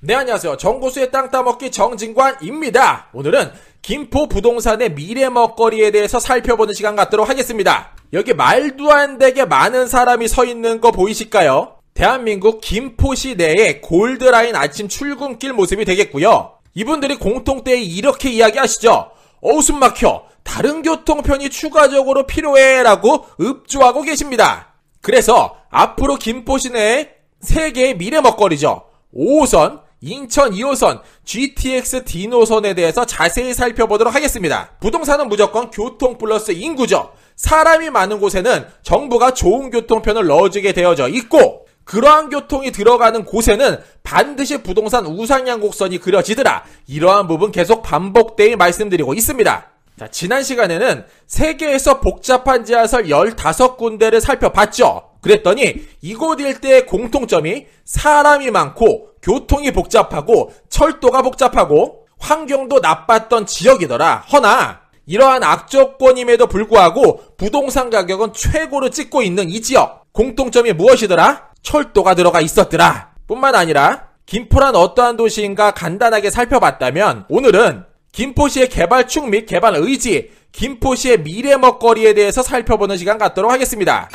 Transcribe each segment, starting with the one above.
네, 안녕하세요. 정고수의 땅 따먹기 정진관입니다. 오늘은 김포 부동산의 미래 먹거리에 대해서 살펴보는 시간 갖도록 하겠습니다. 여기 말도 안 되게 많은 사람이 서 있는 거 보이실까요? 대한민국 김포시 내의 골드라인 아침 출근길 모습이 되겠고요. 이분들이 공통대에 이렇게 이야기하시죠. 숨 막혀. 다른 교통편이 추가적으로 필요해 라고 읍조하고 계십니다. 그래서 앞으로 김포시 내의 3개의 미래 먹거리죠. 5호선, 인천 2호선, GTX D노선에 대해서 자세히 살펴보도록 하겠습니다. 부동산은 무조건 교통 플러스 인구죠. 사람이 많은 곳에는 정부가 좋은 교통편을 넣어주게 되어져 있고, 그러한 교통이 들어가는 곳에는 반드시 부동산 우상향 곡선이 그려지더라. 이러한 부분 계속 반복되이 말씀드리고 있습니다. 자, 지난 시간에는 세계에서 복잡한 지하철 15군데를 살펴봤죠. 그랬더니 이곳 일대의 공통점이 사람이 많고 교통이 복잡하고 철도가 복잡하고 환경도 나빴던 지역이더라. 허나 이러한 악조건임에도 불구하고 부동산 가격은 최고로 찍고 있는 이 지역, 공통점이 무엇이더라? 철도가 들어가 있었더라. 뿐만 아니라 김포란 어떠한 도시인가 간단하게 살펴봤다면, 오늘은 김포시의 개발축 및 개발 의지, 김포시의 미래 먹거리에 대해서 살펴보는 시간 갖도록 하겠습니다.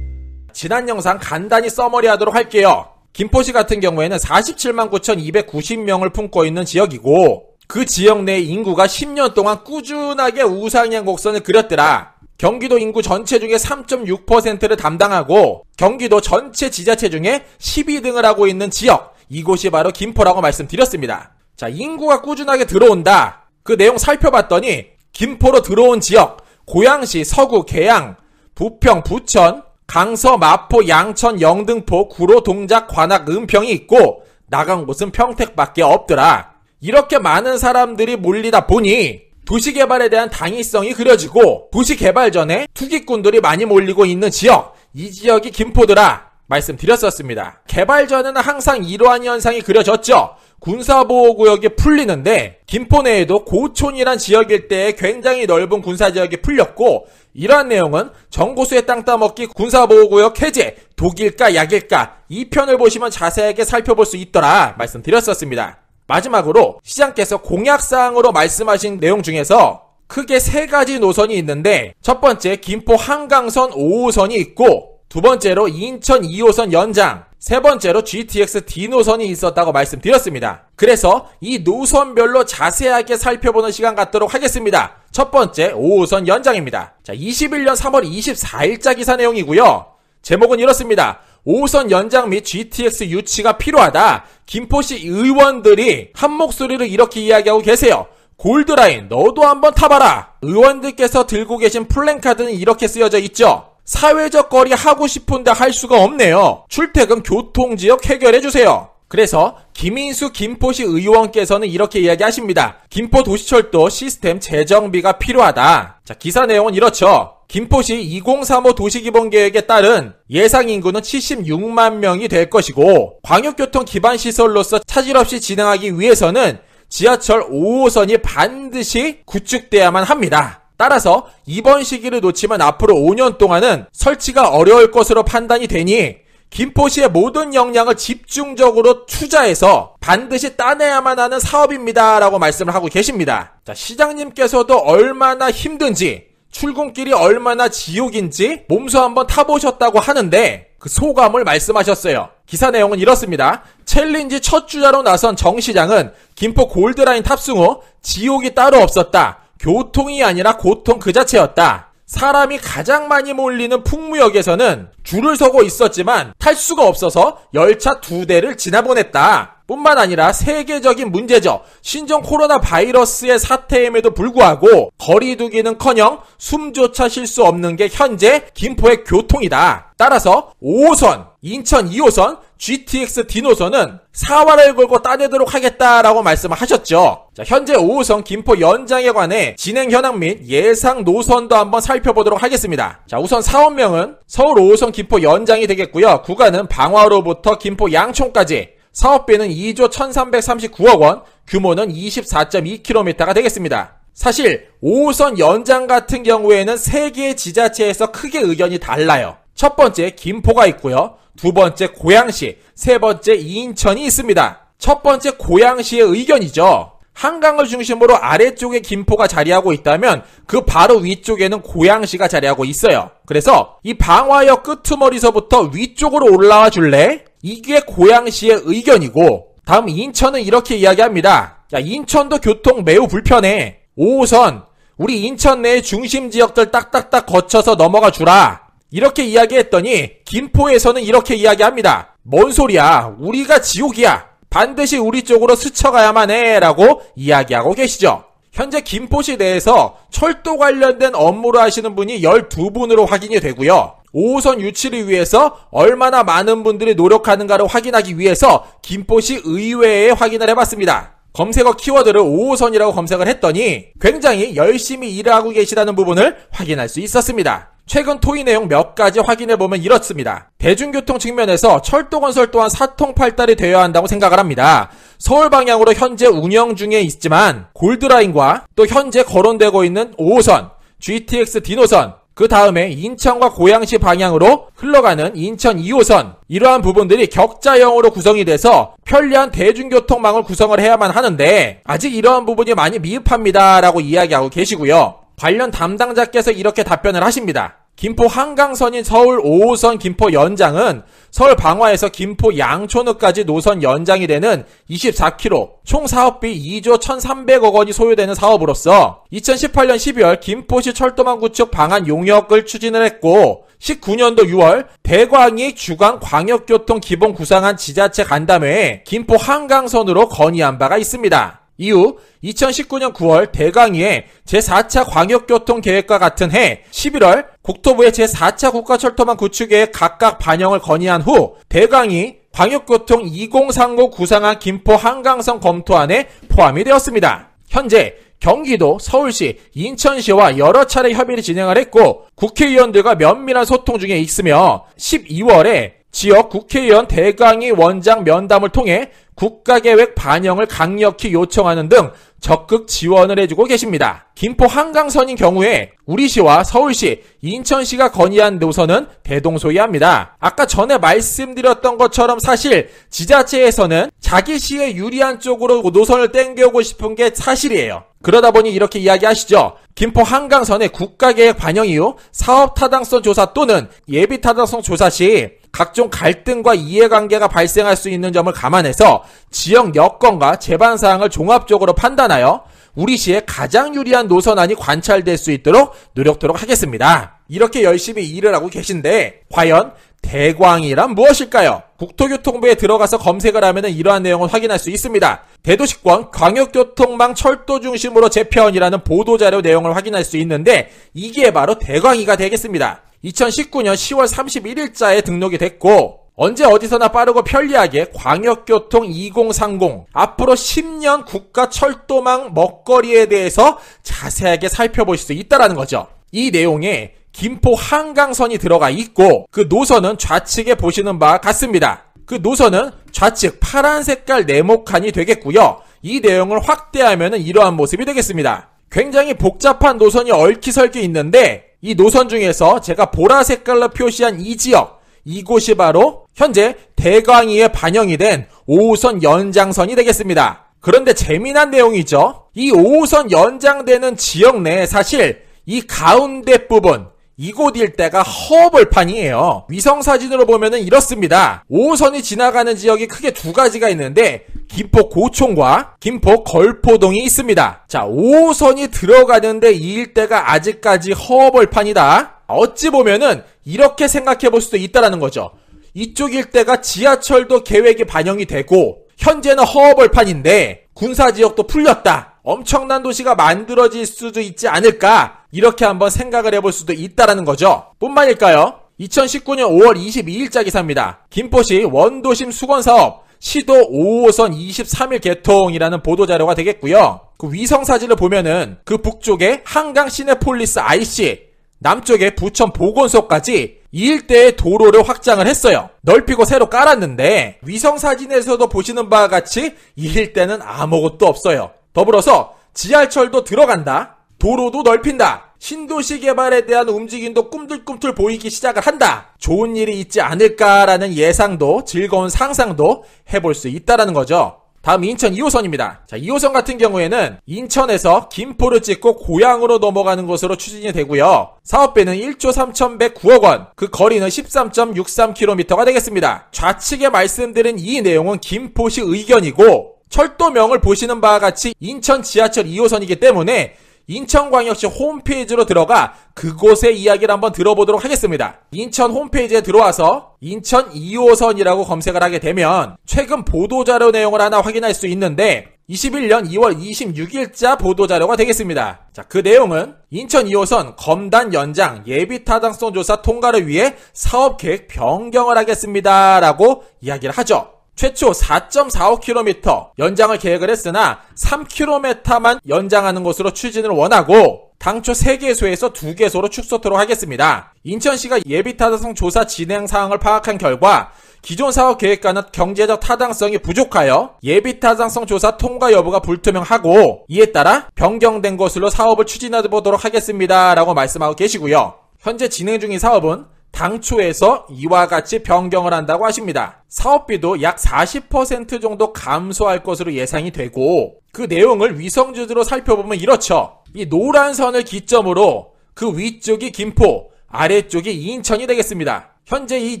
지난 영상 간단히 서머리 하도록 할게요. 김포시 같은 경우에는 47만 9,290명을 품고 있는 지역이고, 그 지역 내 인구가 10년 동안 꾸준하게 우상향 곡선을 그렸더라. 경기도 인구 전체 중에 3.6%를 담당하고 경기도 전체 지자체 중에 12등을 하고 있는 지역, 이곳이 바로 김포라고 말씀드렸습니다. 자, 인구가 꾸준하게 들어온다. 그 내용 살펴봤더니 김포로 들어온 지역, 고양시, 서구, 계양, 부평, 부천, 강서, 마포, 양천, 영등포, 구로, 동작, 관악, 은평이 있고 나간 곳은 평택밖에 없더라. 이렇게 많은 사람들이 몰리다 보니 도시개발에 대한 당위성이 그려지고, 도시개발 전에 투기꾼들이 많이 몰리고 있는 지역, 이 지역이 김포더라 말씀드렸었습니다. 개발 전에는 항상 이러한 현상이 그려졌죠. 군사보호구역이 풀리는데 김포 내에도 고촌이란 지역 일대에 굉장히 넓은 군사지역이 풀렸고, 이러한 내용은 정고수의 땅 따먹기 군사보호구역 해제, 독일까 약일까, 이 편을 보시면 자세하게 살펴볼 수 있더라 말씀드렸었습니다. 마지막으로 시장께서 공약사항으로 말씀하신 내용 중에서 크게 3가지 노선이 있는데, 첫 번째 김포 한강선 5호선이 있고, 두 번째로 인천 2호선 연장, 세 번째로 GTX D노선이 있었다고 말씀드렸습니다. 그래서 이 노선별로 자세하게 살펴보는 시간 갖도록 하겠습니다. 첫 번째 5호선 연장입니다. 자, 21년 3월 24일자 기사 내용이고요. 제목은 이렇습니다. 5호선 연장 및 GTX 유치가 필요하다. 김포시 의원들이 한 목소리로 이렇게 이야기하고 계세요. 골드라인 너도 한번 타봐라. 의원들께서 들고 계신 플랜카드는 이렇게 쓰여져 있죠. 사회적 거리 하고 싶은데 할 수가 없네요. 출퇴근 교통지역 해결해주세요. 그래서 김인수 김포시 의원께서는 이렇게 이야기하십니다. 김포 도시철도 시스템 재정비가 필요하다. 자, 기사 내용은 이렇죠. 김포시 2035 도시기본계획에 따른 예상 인구는 76만 명이 될 것이고, 광역교통 기반시설로서 차질 없이 진행하기 위해서는 지하철 5호선이 반드시 구축돼야만 합니다. 따라서 이번 시기를 놓치면 앞으로 5년 동안은 설치가 어려울 것으로 판단이 되니 김포시의 모든 역량을 집중적으로 투자해서 반드시 따내야만 하는 사업입니다 라고 말씀을 하고 계십니다. 자, 시장님께서도 얼마나 힘든지, 출근길이 얼마나 지옥인지 몸소 한번 타보셨다고 하는데 그 소감을 말씀하셨어요. 기사 내용은 이렇습니다. 챌린지 첫 주자로 나선 정 시장은 김포 골드라인 탑승 후 지옥이 따로 없었다. 교통이 아니라 고통 그 자체였다. 사람이 가장 많이 몰리는 풍무역에서는 줄을 서고 있었지만 탈 수가 없어서 열차 2대를 지나보냈다. 뿐만 아니라 세계적인 문제죠. 신종 코로나 바이러스의 사태임에도 불구하고 거리두기는커녕 숨조차 쉴 수 없는 게 현재 김포의 교통이다. 따라서 5호선, 인천 2호선, GTX D노선은 사활을 걸고 따내도록 하겠다라고 말씀을 하셨죠. 자, 현재 5호선 김포 연장에 관해 진행 현황 및 예상 노선도 한번 살펴보도록 하겠습니다. 자, 우선 사업명은 서울 5호선 김포 연장이 되겠고요. 구간은 방화로부터 김포 양촌까지, 사업비는 2조 1339억 원, 규모는 24.2km가 되겠습니다. 사실 5호선 연장 같은 경우에는 3개의 지자체에서 크게 의견이 달라요. 첫 번째 김포가 있고요. 두 번째 고양시, 세 번째 인천이 있습니다. 첫 번째 고양시의 의견이죠. 한강을 중심으로 아래쪽에 김포가 자리하고 있다면 그 바로 위쪽에는 고양시가 자리하고 있어요. 그래서 이 방화역 끄트머리서부터 위쪽으로 올라와 줄래? 이게 고양시의 의견이고, 다음 인천은 이렇게 이야기합니다. 야, 인천도 교통 매우 불편해. 5호선 우리 인천 내의 중심 지역들 딱딱딱 거쳐서 넘어가 주라. 이렇게 이야기했더니 김포에서는 이렇게 이야기합니다. 뭔 소리야, 우리가 지옥이야. 반드시 우리 쪽으로 스쳐가야만 해 라고 이야기하고 계시죠. 현재 김포시 내에서 철도 관련된 업무를 하시는 분이 12분으로 확인이 되고요. 5호선 유치를 위해서 얼마나 많은 분들이 노력하는가를 확인하기 위해서 김포시 의회에 확인을 해봤습니다. 검색어 키워드를 5호선이라고 검색을 했더니 굉장히 열심히 일을 하고 계시다는 부분을 확인할 수 있었습니다. 최근 토의 내용 몇 가지 확인해보면 이렇습니다. 대중교통 측면에서 철도 건설 또한 사통팔달이 되어야 한다고 생각을 합니다. 서울 방향으로 현재 운영 중에 있지만 골드라인과 또 현재 거론되고 있는 5호선, GTX D노선, 그 다음에 인천과 고양시 방향으로 흘러가는 인천 2호선, 이러한 부분들이 격자형으로 구성이 돼서 편리한 대중교통망을 구성을 해야만 하는데 아직 이러한 부분이 많이 미흡합니다 라고 이야기하고 계시고요. 관련 담당자께서 이렇게 답변을 하십니다. 김포 한강선인 서울 5호선 김포 연장은 서울 방화에서 김포 양촌읍까지 노선 연장이 되는 24km, 총 사업비 2조 1,300억 원이 소요되는 사업으로서 2018년 12월 김포시 철도망 구축 방안 용역을 추진을 했고 19년도 6월 대광이 주관 광역교통 기본 구상안 지자체 간담회에 김포 한강선으로 건의한 바가 있습니다. 이후 2019년 9월 대강위에 제4차 광역교통계획과 같은 해 11월 국토부의 제4차 국가철도망 구축계획 각각 반영을 건의한 후 대강위 광역교통 2030 구상안 김포 한강선 검토안에 포함이 되었습니다. 현재 경기도, 서울시, 인천시와 여러 차례 협의를 진행을 했고 국회의원들과 면밀한 소통 중에 있으며 12월에 지역 국회의원 대강위 원장 면담을 통해 국가계획 반영을 강력히 요청하는 등 적극 지원을 해주고 계십니다. 김포 한강선인 경우에 우리시와 서울시, 인천시가 건의한 노선은 대동소이합니다. 아까 전에 말씀드렸던 것처럼 사실 지자체에서는 자기 시에 유리한 쪽으로 노선을 땡겨오고 싶은 게 사실이에요. 그러다 보니 이렇게 이야기하시죠. 김포 한강선의 국가계획 반영 이후 사업타당성 조사 또는 예비타당성 조사 시 각종 갈등과 이해관계가 발생할 수 있는 점을 감안해서 지역 여건과 제반사항을 종합적으로 판단하여 우리시에 가장 유리한 노선안이 관찰될 수 있도록 노력토록 하겠습니다. 이렇게 열심히 일을 하고 계신데 과연 대광이란 무엇일까요? 국토교통부에 들어가서 검색을 하면 이러한 내용을 확인할 수 있습니다. 대도시권 광역교통망 철도 중심으로 재편이라는 보도자료 내용을 확인할 수 있는데 이게 바로 대광이가 되겠습니다. 2019년 10월 31일자에 등록이 됐고 언제 어디서나 빠르고 편리하게 광역교통 2030 앞으로 10년 국가철도망 먹거리에 대해서 자세하게 살펴보실 수 있다는 거죠. 이 내용에 김포 한강선이 들어가 있고 그 노선은 좌측에 보시는 바와 같습니다. 그 노선은 좌측 파란 색깔 네모칸이 되겠고요. 이 내용을 확대하면 이러한 모습이 되겠습니다. 굉장히 복잡한 노선이 얽히설키 있는데 이 노선 중에서 제가 보라 색깔로 표시한 이 지역, 이곳이 바로 현재 대광위에 반영이 된 5호선 연장선이 되겠습니다. 그런데 재미난 내용이죠. 이 5호선 연장되는 지역 내에 사실 이 가운데 부분 이곳 일대가 허벌판이에요. 위성사진으로 보면은 이렇습니다. 5호선이 지나가는 지역이 크게 두 가지가 있는데 김포 고촌과 김포 걸포동이 있습니다. 자, 5호선이 들어가는데 이 일대가 아직까지 허벌판이다. 어찌 보면은 이렇게 생각해 볼 수도 있다라는 거죠. 이쪽 일대가 지하철도 계획이 반영이 되고 현재는 허벌판인데 군사지역도 풀렸다. 엄청난 도시가 만들어질 수도 있지 않을까 이렇게 한번 생각을 해볼 수도 있다라는 거죠. 뿐만일까요? 2019년 5월 22일자 기사입니다. 김포시 원도심 수건사업 시도 5호선 23일 개통이라는 보도자료가 되겠고요. 그 위성사진을 보면은 그 북쪽에 한강 시내폴리스 IC, 남쪽에 부천 보건소까지 이 일대의 도로를 확장을 했어요. 넓히고 새로 깔았는데 위성사진에서도 보시는 바와 같이 이 일대는 아무것도 없어요. 더불어서 지하철도 들어간다. 도로도 넓힌다. 신도시 개발에 대한 움직임도 꿈틀꿈틀 보이기 시작을 한다. 좋은 일이 있지 않을까라는 예상도 즐거운 상상도 해볼 수 있다라는 거죠. 다음 인천 2호선입니다. 자, 2호선 같은 경우에는 인천에서 김포를 찍고 고양으로 넘어가는 것으로 추진이 되고요. 사업비는 1조 3,109억 원, 그 거리는 13.63km가 되겠습니다. 좌측에 말씀드린 이 내용은 김포시 의견이고 철도명을 보시는 바와 같이 인천 지하철 2호선이기 때문에 인천광역시 홈페이지로 들어가 그곳의 이야기를 한번 들어보도록 하겠습니다. 인천 홈페이지에 들어와서 인천 2호선이라고 검색을 하게 되면 최근 보도자료 내용을 하나 확인할 수 있는데 21년 2월 26일자 보도자료가 되겠습니다. 자, 그 내용은 인천 2호선 검단 연장 예비타당성 조사 통과를 위해 사업계획 변경을 하겠습니다 라고 이야기를 하죠. 최초 4.45km 연장을 계획을 했으나 3km만 연장하는 것으로 추진을 원하고 당초 3개소에서 2개소로 축소토록 하겠습니다. 인천시가 예비타당성 조사 진행 사항을 파악한 결과 기존 사업 계획과는 경제적 타당성이 부족하여 예비타당성 조사 통과 여부가 불투명하고 이에 따라 변경된 것으로 사업을 추진해 보도록 하겠습니다 라고 말씀하고 계시고요. 현재 진행 중인 사업은 당초에서 이와 같이 변경을 한다고 하십니다. 사업비도 약 40% 정도 감소할 것으로 예상이 되고 그 내용을 위성지도로 살펴보면 이렇죠. 이 노란 선을 기점으로 그 위쪽이 김포, 아래쪽이 인천이 되겠습니다. 현재 이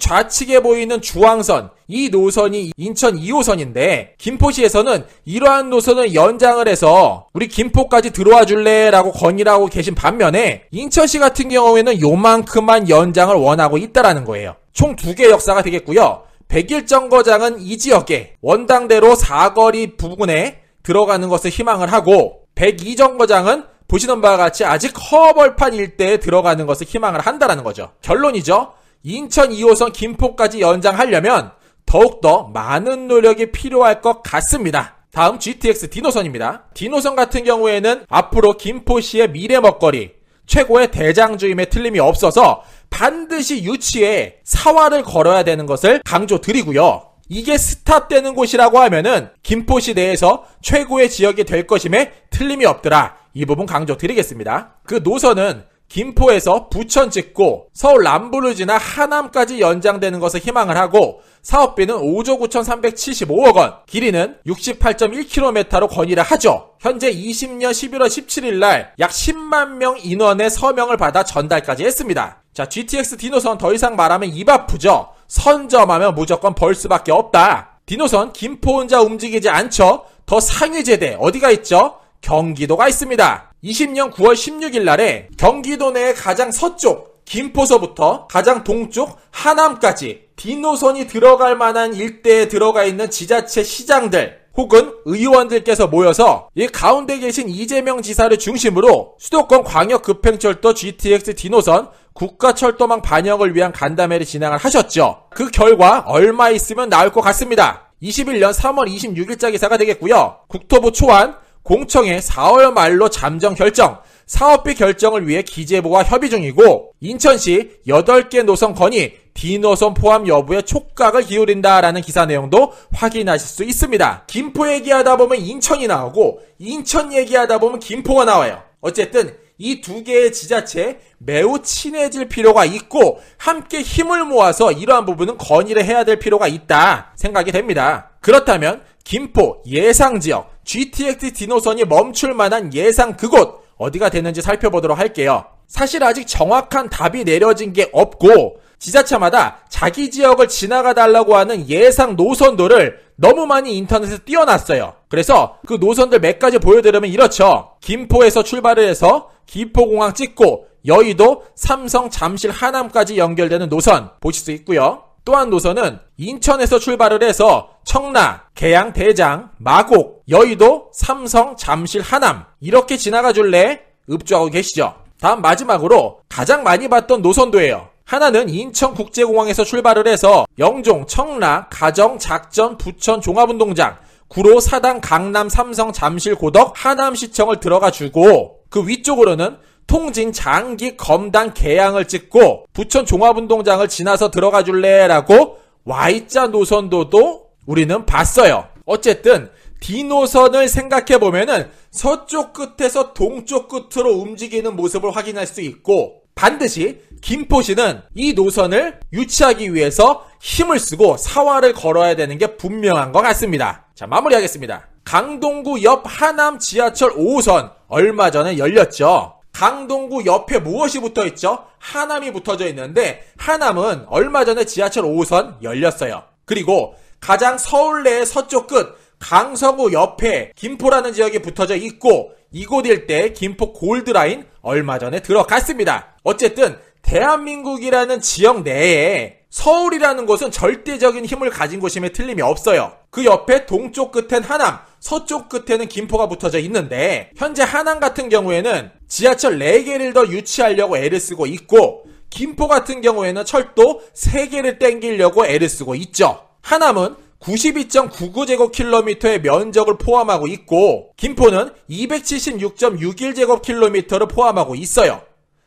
좌측에 보이는 주황선, 이 노선이 인천 2호선인데 김포시에서는 이러한 노선을 연장을 해서 우리 김포까지 들어와 줄래? 라고 건의를 하고 계신 반면에 인천시 같은 경우에는 요만큼만 연장을 원하고 있다라는 거예요. 총 2개 역사가 되겠고요. 101정거장은 이 지역에 원당대로 사거리 부근에 들어가는 것을 희망을 하고 102정거장은 보시는 바와 같이 아직 허벌판 일대에 들어가는 것을 희망을 한다라는 거죠. 결론이죠. 인천 2호선 김포까지 연장하려면 더욱더 많은 노력이 필요할 것 같습니다. 다음 GTX D노선입니다. D노선 같은 경우에는 앞으로 김포시의 미래 먹거리, 최고의 대장주임에 틀림이 없어서 반드시 유치에 사활을 걸어야 되는 것을 강조드리고요. 이게 스탑되는 곳이라고 하면은 김포시 내에서 최고의 지역이 될 것임에 틀림이 없더라. 이 부분 강조드리겠습니다. 그 노선은 김포에서 부천 찍고 서울 남부를 하남까지 연장되는 것을 희망을 하고 사업비는 5조 9,375억 원, 길이는 68.1km로 건의를 하죠. 현재 20년 11월 17일 날 약 10만 명 인원의 서명을 받아 전달까지 했습니다. 자, GTX D노선 더 이상 말하면 입 아프죠. 선점하면 무조건 벌 수밖에 없다. D노선 김포 혼자 움직이지 않죠. 더 상위 제대 어디가 있죠? 경기도가 있습니다. 20년 9월 16일 날에 경기도 내의 가장 서쪽 김포서부터 가장 동쪽 하남까지 D노선이 들어갈 만한 일대에 들어가 있는 지자체 시장들 혹은 의원들께서 모여서 이 가운데 계신 이재명 지사를 중심으로 수도권 광역급행철도 GTX D노선 국가철도망 반영을 위한 간담회를 진행을 하셨죠. 그 결과 얼마 있으면 나올 것 같습니다. 21년 3월 26일자 기사가 되겠고요. 국토부 초안 공청회 4월 말로 잠정 결정, 사업비 결정을 위해 기재부와 협의 중이고 인천시 8개 노선 건의, D노선 포함 여부에 촉각을 기울인다라는 기사 내용도 확인하실 수 있습니다. 김포 얘기하다 보면 인천이 나오고 인천 얘기하다 보면 김포가 나와요. 어쨌든 이 2개의 지자체에 매우 친해질 필요가 있고 함께 힘을 모아서 이러한 부분은 건의를 해야 될 필요가 있다 생각이 됩니다. 그렇다면 김포 예상지역 GTX D노선이 멈출 만한 예상 그곳 어디가 되는지 살펴보도록 할게요. 사실 아직 정확한 답이 내려진 게 없고 지자체마다 자기 지역을 지나가 달라고 하는 예상 노선도를 너무 많이 인터넷에 띄워놨어요. 그래서 그 노선들 몇 가지 보여드리면 이렇죠. 김포에서 출발을 해서 김포공항 찍고 여의도, 삼성, 잠실, 하남까지 연결되는 노선 보실 수 있고요. 또한 노선은 인천에서 출발을 해서 청라, 계양, 대장, 마곡, 여의도, 삼성, 잠실, 하남 이렇게 지나가 줄래? 읍조하고 계시죠. 다음 마지막으로 가장 많이 봤던 노선도예요. 하나는 인천국제공항에서 출발을 해서 영종, 청라, 가정, 작전, 부천, 종합운동장, 구로, 사당, 강남, 삼성, 잠실, 고덕, 하남시청을 들어가 주고 그 위쪽으로는 통진, 장기, 검단, 계양을 찍고 부천 종합운동장을 지나서 들어가 줄래? 라고 Y자 노선도도 우리는 봤어요. 어쨌든 D노선을 생각해보면은 서쪽 끝에서 동쪽 끝으로 움직이는 모습을 확인할 수 있고, 반드시 김포시는 이 노선을 유치하기 위해서 힘을 쓰고 사활을 걸어야 되는 게 분명한 것 같습니다. 자, 마무리하겠습니다. 강동구 옆 하남 지하철 5호선 얼마 전에 열렸죠. 강동구 옆에 무엇이 붙어있죠? 하남이 붙어져 있는데 하남은 얼마 전에 지하철 5호선 열렸어요. 그리고 가장 서울 내의 서쪽 끝 강서구 옆에 김포라는 지역이 붙어져 있고, 이곳 일대 김포 골드라인 얼마 전에 들어갔습니다. 어쨌든 대한민국이라는 지역 내에 서울이라는 곳은 절대적인 힘을 가진 곳임에 틀림이 없어요. 그 옆에 동쪽 끝엔 하남, 서쪽 끝에는 김포가 붙어져 있는데, 현재 하남 같은 경우에는 지하철 4개를 더 유치하려고 애를 쓰고 있고, 김포 같은 경우에는 철도 3개를 땡기려고 애를 쓰고 있죠. 하남은 92.99제곱킬로미터의 면적을 포함하고 있고, 김포는 276.61제곱킬로미터를 포함하고 있어요.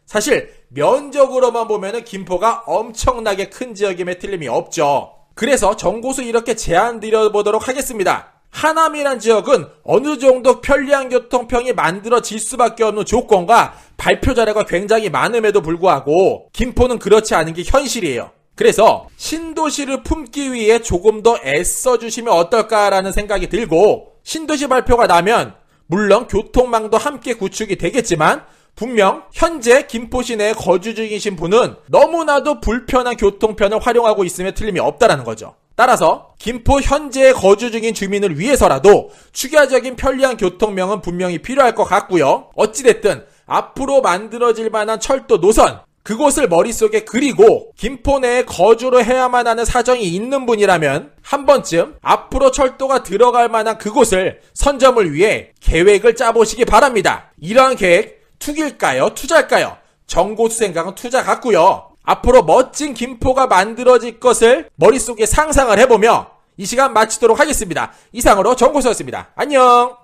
사실 면적으로만 보면은 김포가 엄청나게 큰 지역임에 틀림이 없죠. 그래서 정고수 이렇게 제안 드려보도록 하겠습니다. 하남이란 지역은 어느 정도 편리한 교통평이 만들어질 수밖에 없는 조건과 발표 자료가 굉장히 많음에도 불구하고 김포는 그렇지 않은 게 현실이에요. 그래서 신도시를 품기 위해 조금 더 애써주시면 어떨까라는 생각이 들고, 신도시 발표가 나면 물론 교통망도 함께 구축이 되겠지만 분명 현재 김포시 내에 거주 중이신 분은 너무나도 불편한 교통편을 활용하고 있음에 틀림이 없다라는 거죠. 따라서 김포 현재 거주 중인 주민을 위해서라도 추가적인 편리한 교통명은 분명히 필요할 것 같고요. 어찌됐든 앞으로 만들어질 만한 철도 노선, 그곳을 머릿속에 그리고 김포 내에 거주를 해야만 하는 사정이 있는 분이라면 한 번쯤 앞으로 철도가 들어갈 만한 그곳을 선점을 위해 계획을 짜보시기 바랍니다. 이러한 계획 투기일까요? 투자일까요? 정고수 생각은 투자 같고요. 앞으로 멋진 김포가 만들어질 것을 머릿속에 상상을 해보며 이 시간 마치도록 하겠습니다. 이상으로 정고수였습니다. 안녕.